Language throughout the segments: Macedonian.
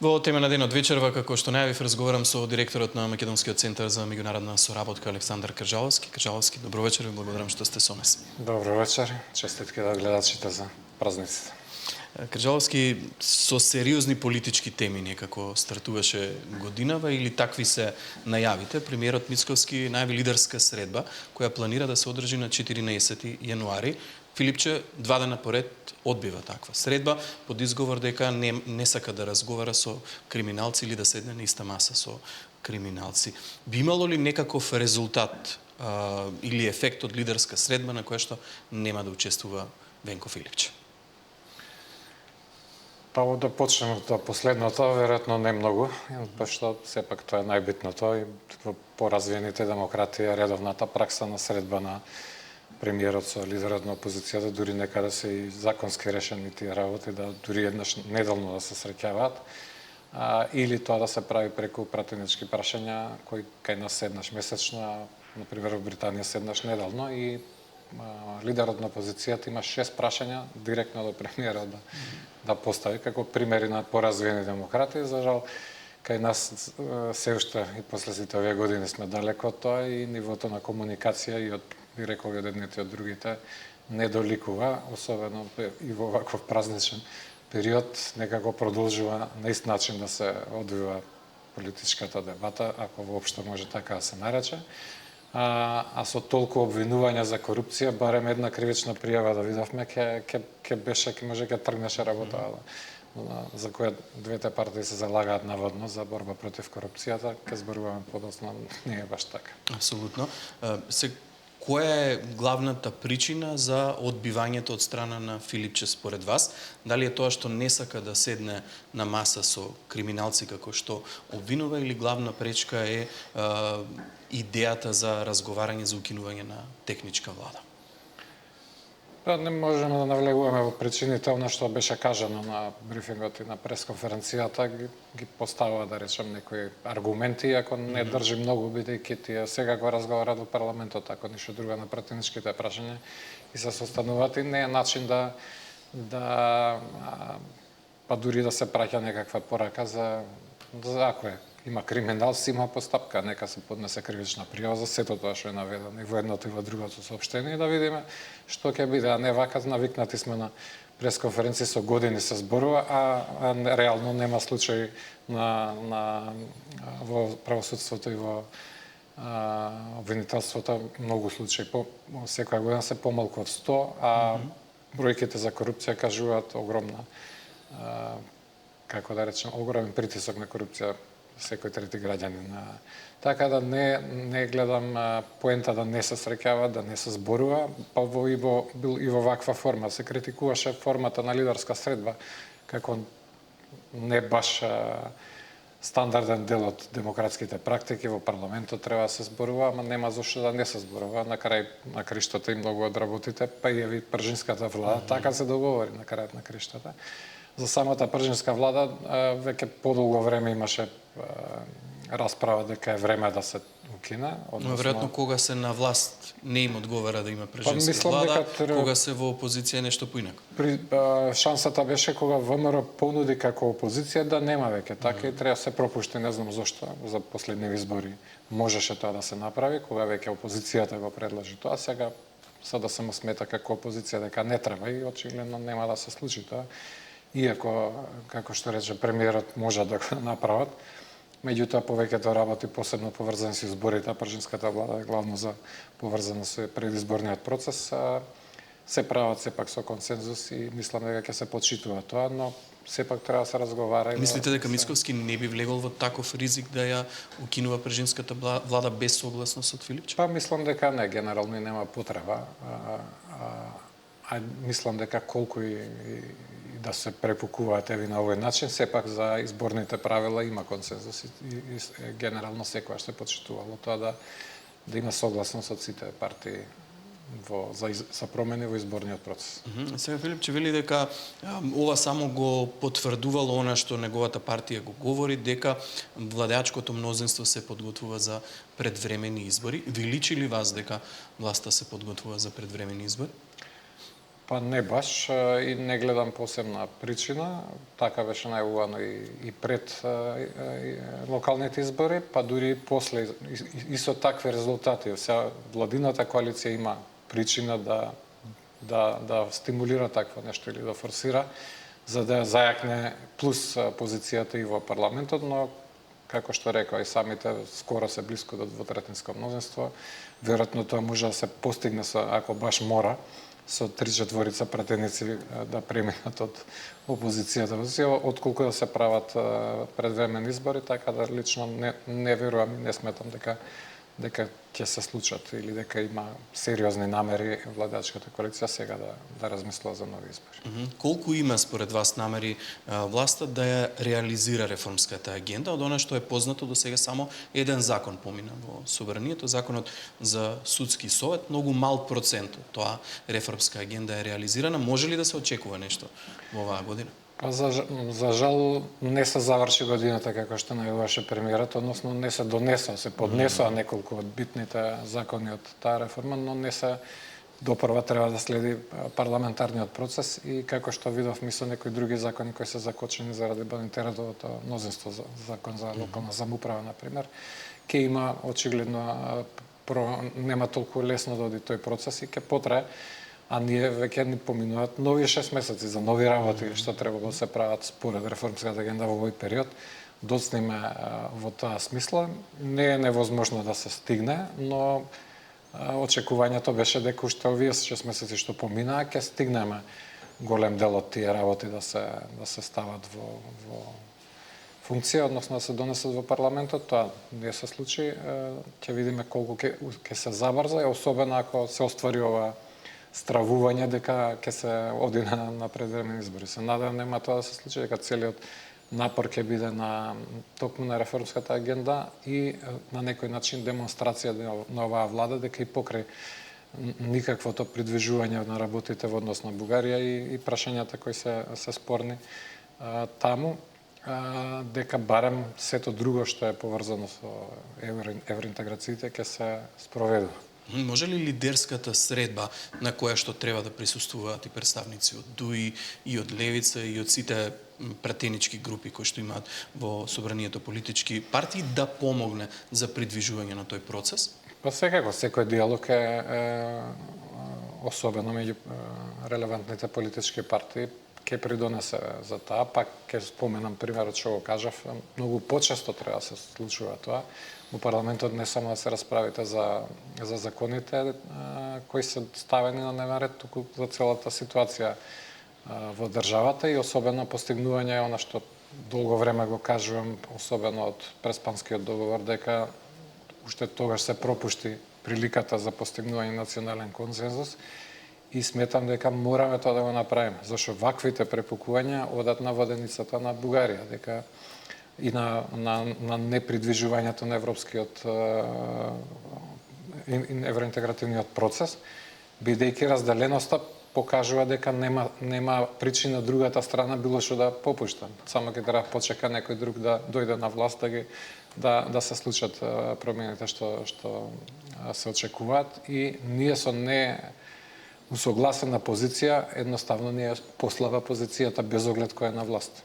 Во тема на денот вечерва, како што најавив, разговарам со директорот на Македонскиот центар за меѓународна соработка Александар Крджаловски. Крджаловски, добро вечер и благодарам што сте со нас. Добро вечер, честитки да гледачите за празниците. Крджаловски, со сериозни политички теми некако стартуваше годинава или такви се најавите. Премиерот Мицковски најави лидерска средба која планира да се одржи на 14 јануари. Филипче 2 дена поред одбива таква средба под изговор дека не сака да разговара со криминалци или да седне на иста маса со криминалци. Би имало ли некаков резултат или ефект од лидерска средба на која што нема да учествува Венко Филипче? Па да почнем од последното, веројатно не многу, пошто сепак тоа е најбитното и во поразвиените демократија редовната пракса на средба на премиерот со лидерот на опозицијата, дури некаде се и законски решени тие работи, да дури еднаш неделно да се среќаваат, или тоа да се прави преку пратенички прашања кои кај нас се еднаш месечно, например во Британија се еднаш неделно, и лидерот на опозицијата има 6 прашања директно до премиерот да постави како примери на поразвиени демократии. За жал, кај нас се уште и после сите овие години сме далеко од тоа и нивото на комуникација и од, би рекол, од едните и од другите не доликува, особено и во ваков празничен период, некако продолжува на ист начин да се одвива политичката дебата, ако воопшто може така да се нарече. А со толку обвинувања за корупција, барем една кривична пријава да видовме, ќе може ќе тргнеше работа, за која двете партии се залагаат наводно за борба против корупцијата, ќе зборуваме подоцна, не е баш така. Апсолутно. Која е главната причина за одбивањето од страна на Филипче според вас? Дали е тоа што не сака да седне на маса со криминалци како што обвинува, или главна пречка е идејата за разговарање за укинување на техничка влада? Па не можеме да навлегуваме во причините, она што беше кажано на брифингот и на пресконференцијата, ги поставува, да речем, некои аргументи, ако не држи многу, бидејќи тие сега го разговарат во парламентот, ако ништо друго на пратеничките прашања и се состануваат, и не е начин па дури да се праќа некаква порака за ако има криминалци, има постапка, нека се поднесе кривична пријава за сето тоа што е наведено и во едното и во другото соопштение, и да видиме што ќе биде, а не вака навикнати сме на пресконференции со години се зборува, а реално нема случај во правосудството и во обвинителството, многу случаи, секоја година се помалку од 100, а бројките за корупција кажуваат огромна, како да речем, огромен притисок на корупција секој трети граѓанин. Така да не гледам поента да не се среќава, да не се зборува, па и во ваква форма. Се критикуваше формата на лидерска средба како не баш стандарден дел од демократските практики. Во парламентот треба да се зборува, ама нема зошто да не се зборува. На крајштата и многу од работите, па и пржинската влада, така се договори на крајот на крајштата. За самата пржинска влада веќе подолго време имаше расправа дека е време да се укине. Но веројатно кога се на власт не им одговара да има пржинска влада, кога се во опозиција нешто поинако. Шансата беше кога ВМРО понуди како опозиција да нема веќе така и треба се пропушти, не знам зошто, за последни избори можеше тоа да се направи, кога веќе опозицијата го предложи тоа, сега да се му смета како опозиција дека не треба и очигледно нема да се случи тоа. Иако, како што рече премиерот, може да го направат, меѓутоа повеќето работи, посебно поврзани со изборите, а пржинската влада е главно за поврзана со предизборниот процес, се прават сепак со консензус и мислам дека ќе се почитува тоа, но сепак треба да се разговара. Мислите дека Мицковски не би влегол во таков ризик да ја укинува пржинската влада без согласност од Филипче? Па мислам дека не, генерално нема потреба. Мислам дека колку и да се препукуваат еви на овој начин, сепак за изборните правила има консензус и генерално секојаш се почитувало тоа да има согласност од сите партии за промени во изборниот процес. Сега Филипче вели дека ова само го потврдувало она што неговата партија го говори, дека владеачкото мнозинство се подготвува за предвремени избори. Ви личи ли вас дека власта се подготвува за предвремени избори? Па не баш и не гледам посебна причина. Така беше најавувано и пред локалните избори, па дури и после и со такви резултати. Сега владината коалиција има причина да стимулира такво нешто или да форсира за да зајакне плюс позицијата и во парламентот, но како што рекоа и самите, скоро се блиску до двотретинско мнозинство. Веројатно тоа може да се постигне ако баш мора, со 3/4 пратеници да преминат од опозицијата, отколку да се прават предвремени избори, така да лично не верувам и не сметам дека ќе се случат или дека има сериозни намери владачката коалиција сега да размислува за нови избори. Колку има според вас намери власта да ја реализира реформската агенда? Од она што е познато до сега само еден закон помина во собранието, законот за судски совет, многу мал процент од тоа реформска агенда е реализирана. Може ли да се очекува нешто во оваа година? За жал не се заврши годината како што најавуваше премиерот, односно не се донесоа, се поднесоа неколку од битните закони од таа реформа, но не се допрва треба да следи парламентарниот процес и како што видовме со некои други закони кои се закочени заради Банитеровото мнозинство, закон за локална самоуправа на пример, ќе има очигледно нема толку лесно да оди тој процес и ќе потрае. А ние веќе ни поминуваат нови 6 месеци за нови работи што требало да се прават според реформската агенда во овој период. Доцнеме во таа смисла. Не е невозможно да се стигне, но очекувањето беше дека уште овие 6 месеци што поминаа ќе стигнеме голем дел од тие работи да се стават во функција, односно да се донесат во парламентот. Тоа не се случи. Ќе видиме колку ќе се забрза, особено ако се оствари ова стравување дека ќе се оди на предвремени избори. Се надевам нема тоа да се случи, дека целиот напор ќе биде токму на реформската агенда и на некој начин демонстрација на оваа влада дека и покрај никаквото придвижување на работите во однос на Бугарија и прашањата кои се спорни таму, дека барем сето друго што е поврзано со евроинтеграциите ќе се спроведува. Може ли лидерската средба на која што треба да присуствуваат и представници од ДУИ и од Левица и од сите пратенички групи кои што имаат во собранието политички партии да помогне за придвижување на тој процес? Па секако, секој диалог е особено меѓу релевантните политички партии ќе придонесе за таа, пак ќе споменам примерот што го кажав, многу почесто треба да се случува тоа. Во парламентот не само да се расправите за законите кои се ставени на дневен ред, туку за целата ситуација во државата и особено постигнување она што долго време го кажувам, особено од Преспанскиот договор, дека уште тогаш се пропушти приликата за постигнување национален консензус и сметам дека мораме тоа да го направиме, зашто ваквите препукувања одат на воденицата на Бугарија, дека и на непридвижувањето на европскиот евроинтегративниот процес, бидејќи разделеноста покажува дека нема причина другата страна било што да попушта. Само ќе треба почека некој друг да дојде на власт да се случат промените што се очекуваат и ние со усогласена позиција, едноставно не е послаба позицијата без оглед која е на власт.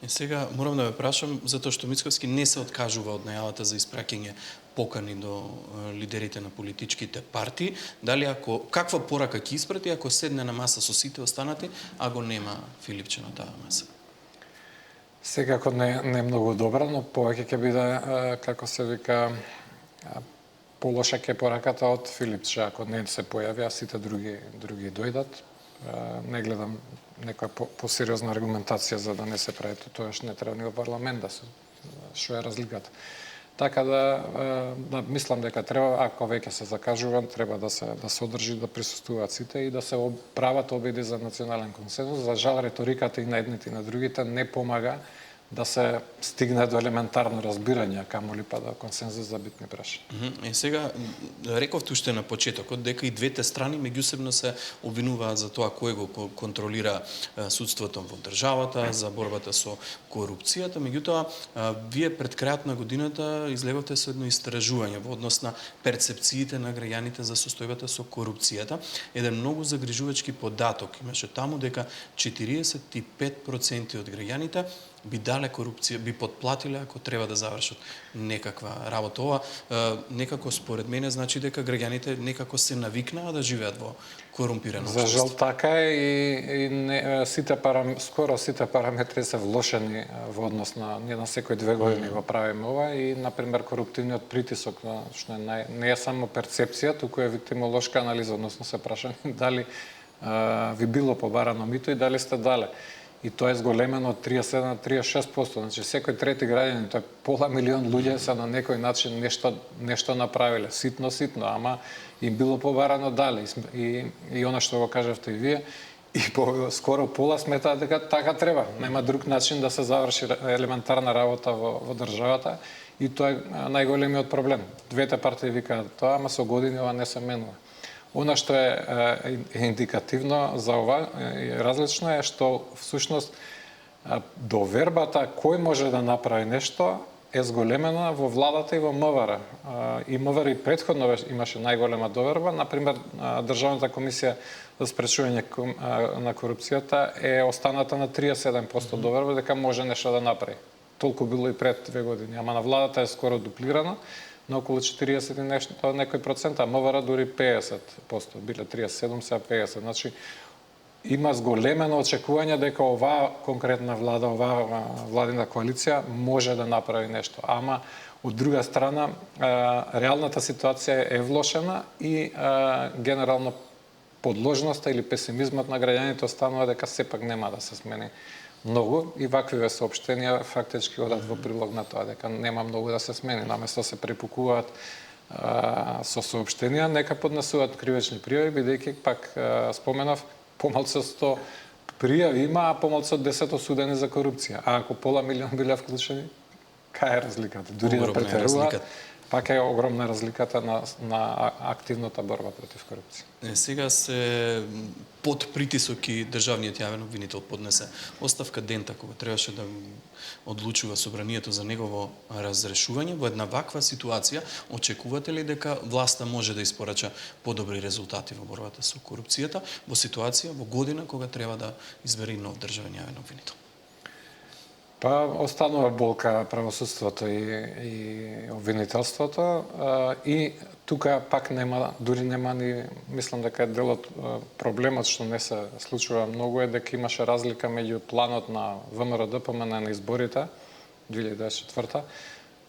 И сега морам да ве прашам, затоа што Мицковски не се откажува од најавата за испраќање покани до лидерите на политичките партии, дали каква порака ќе испрати ако седне на маса со сите останати, а го нема Филипче на таа маса? Секако не е многу добра, но повеќе ќе биде, како се вика, полоша ке пораката од Филипче, ако не се појави, а сите други дојдат. Не гледам некоја посериозна аргументација за да не се прави тоа што не треба ни во парламент што е разликата. Така да мислам дека треба, ако веќе се закажува, треба да се одржи, да присуствуваат сите и да се прават обиди за национален консензус. За жал, риториката и на едните и на другите не помага да се стигне до елементарно разбирање, камоли па до консензус за битни прашања. Сега, рековте уште на почетокот дека и двете страни меѓусебно се обвинуваат за тоа кој го контролира судството во државата, за борбата со корупцијата. Меѓутоа, вие пред крајот на годината излеговте со едно истражување во однос на перцепциите на граѓаните за состојбата со корупцијата. Еден многу загрижувачки податок имаше таму дека 45% од граѓаните би дале корупција, би подплатиле ако треба да завршат некаква работа. Ова некако според мене значи дека граѓаните некако се навикнаа да живеат во корумпирано општество. За жал така е и не, скоро сите параметри се влошени во однос на ние на секој 2 години го правиме ова и на пример коруптивниот притисок што не е само перцепција, туку е виктимолошка анализа, односно се прашаме дали ви било побарано мито и дали сте дале. И тоа е зголемено од 37 на 36%. Значи, секој трети граѓанин, тоа е пола милион луѓе се на некој начин нешто направиле. Ситно, ама им било побарано дали. И она што го кажавте и вие, и скоро пола сметаат дека така треба. Нема друг начин да се заврши елементарна работа во државата. И тоа е најголемиот проблем. Двете партии викаат тоа, ама со години ова не се менува. Она што е индикативно за ова, различно е што всушност довербата кој може да направи нешто е зголемена во владата и во МВР. И МВР и претходно имаше најголема доверба, например Државната комисија за спречување на корупцијата е останата на 37% доверба дека може нешто да направи. Толку било и пред 2 години, ама на владата е скоро дуплирано, на околу 40 и нешто, некој процент, а МВР дури 50%, биле 37, сега 50%. Значи, има зголемено очекување дека оваа конкретна влада, оваа владина коалиција може да направи нешто. Ама, од друга страна, реалната ситуација е влошена и генерално подложноста или песимизмот на граѓаните останува дека сепак нема да се смени многу и ваквиве соопштенија фактички одат во прилог на тоа дека нема многу да се смени. Наместо се препукуваат со соопштенија, нека поднесуваат кривични пријави, бидејќи пак споменав помалку 100 пријави има, а помалку 10 осудени за корупција. А ако пола милион биле вклучени, кај е разликата? Дури да претеруваат, пак е огромна разликата на активната борба против корупција. Сега се под притисок и државниот јавен обвинител поднесе оставка дента кога требаше да одлучува собранието за негово разрешување. Во една ваква ситуација очекувате ли дека власта може да испорача подобри резултати во борбата со корупцијата во ситуација во година кога треба да избере нов државен јавен обвинител? Па останува болка правосудството и обвинителството и тука пак дури нема ни, мислам дека дел од проблемот што не се случува многу е дека имаше разлика меѓу планот на ВМРО-ДПМН на изборите 2024,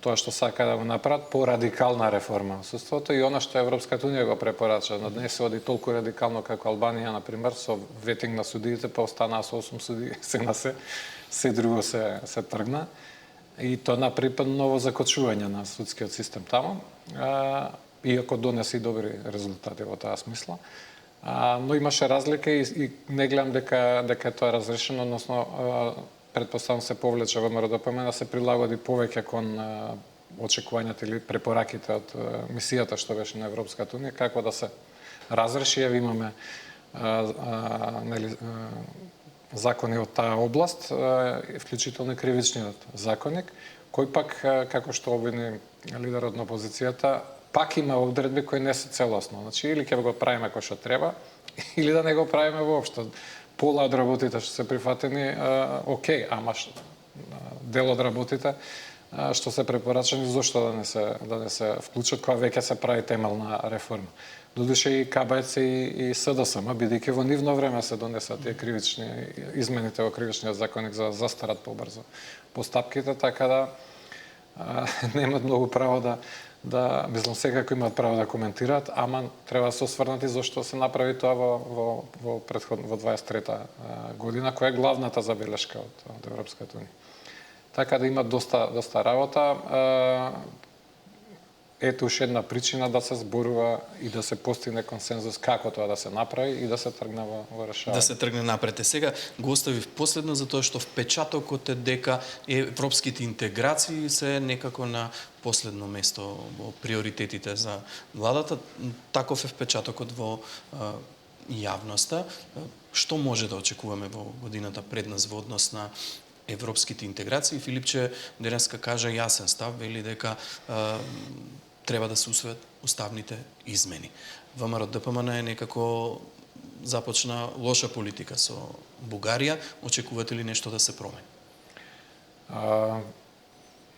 тоа што сака да го направат по-радикална реформа на судството и она што Европската унија го препорача, но не се оди толку радикално како Албанија, например, со ветинг на судиите, па останаа со 8 судии, сега се друго се тргна. И тоа наприпад ново закочување на судскиот систем таму, иако донесе и добри резултати во таа смисла. Но имаше разлика и не гледам дека тоа е разрешено, односно предпоставам се повлече ВМРО-ДПМН да се прилагоди повеќе кон очекувањата или препораките од мисијата што беше на Европската унија, како да се разреши. Еве имаме закони од таа област, вклучително кривичниот законник, кој пак, како што обвини лидерот на опозицијата, пак има одредби кои не се целосно. Значи, или ќе го правиме кој што треба, или да не го правиме воопшто. Пола од работите што се прифатени, окей, ама дел од работите што се препорачани, зошто да не се вклучат кога веќе се прави темелна реформа. Додуше и КБЦ и СДСМ, бидејќи во нивно време се донесат тие кривични измените во кривичниот законник за застарат побрзо постапките, така да немаат многу право да мислам секако имаат право да коментираат, ама треба да се осврнати зашто се направи тоа во 23-та година, која е главната забелешка од Европската унија. Така да има доста работа. ето уште една причина да се зборува и да се постигне консензус како тоа да се направи и да се тргне во решавање. Да се тргне напред. Сега го оставив последно затоа што впечатокот е дека европските интеграции се некако на последно место во приоритетите за владата. Таков е впечатокот во јавноста. Што може да очекуваме во годината пред нас во однос на европските интеграции? Филипче денеска кажа јасен став, вели дека треба да се усвојат уставните измени. ВМРО ДПМН е некако започна лоша политика со Бугарија. Очекувате ли нешто да се промени?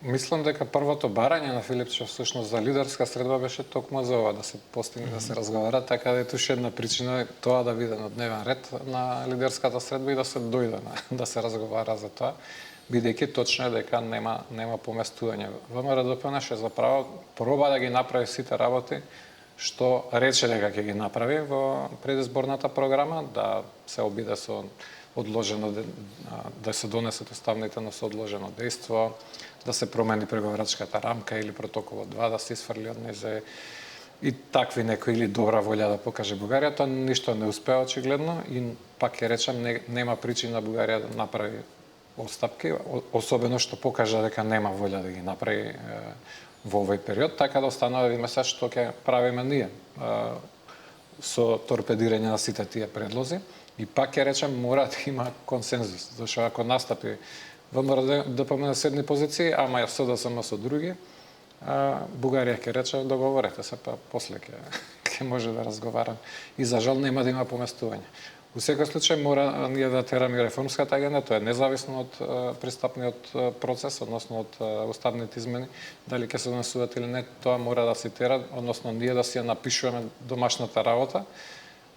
Мислам дека првото барање на Филипче всушност за лидерска средба беше токму за ова, да се постигне да се разговара, така да ето уште една причина е тоа да биде на дневен ред на лидерската средба и да се дојде да се разговара за тоа, бидејќи точно е дека нема поместување. ВМРО ДПМН ше заправо проба да ги направи сите работи што рече дека ќе ги направи во предизборната програма, да се обиде со одложено да се донесат уставните, но со одложено дејство, да се промени преговарачката рамка или протоколот 2 да се исфрли од нејзе и такви некои или добра волја да покаже Бугарија. Тоа ништо не успеа очигледно и пак ќе речам нема причина Бугарија да направи отстапки, особено што покажа дека нема волја да ги направи во овој период, така да останува да видиме се што ќе правиме ние со торпедирање на сите тие предлози. И пак ќе речем мора да има консензус, зашто ако настапи ВМРО ДПМН на седни позиции, ама ја СДСМ со други, Бугарија ќе рече договорете се, па после ќе може да разговарам. И за жал нема да има поместување. У секој случај мора ние да тераме реформската агенда, тоа е независно од пристапниот процес, односно од уставните измени, дали ќе се донесуваат или не, тоа мора да се тера, односно ние да си ја напишуваме домашната работа,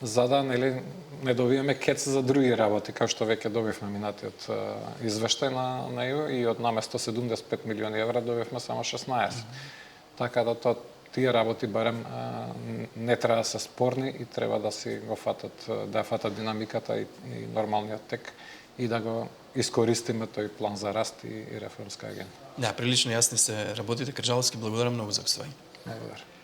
за да не добиеме кец за други работи, како што веќе добивме минатиот извештај на ЕУ и од наместо 75 милиони евра добивме само 16. Така да тие работи барем не треба да се спорни и треба да си го фатат, да фатат динамиката и нормалниот тек и да го искористиме тој план за раст и реформска агенда. Да, прилично јасни се работите. Крджаловски, благодарам многу за гостување. Благодарам.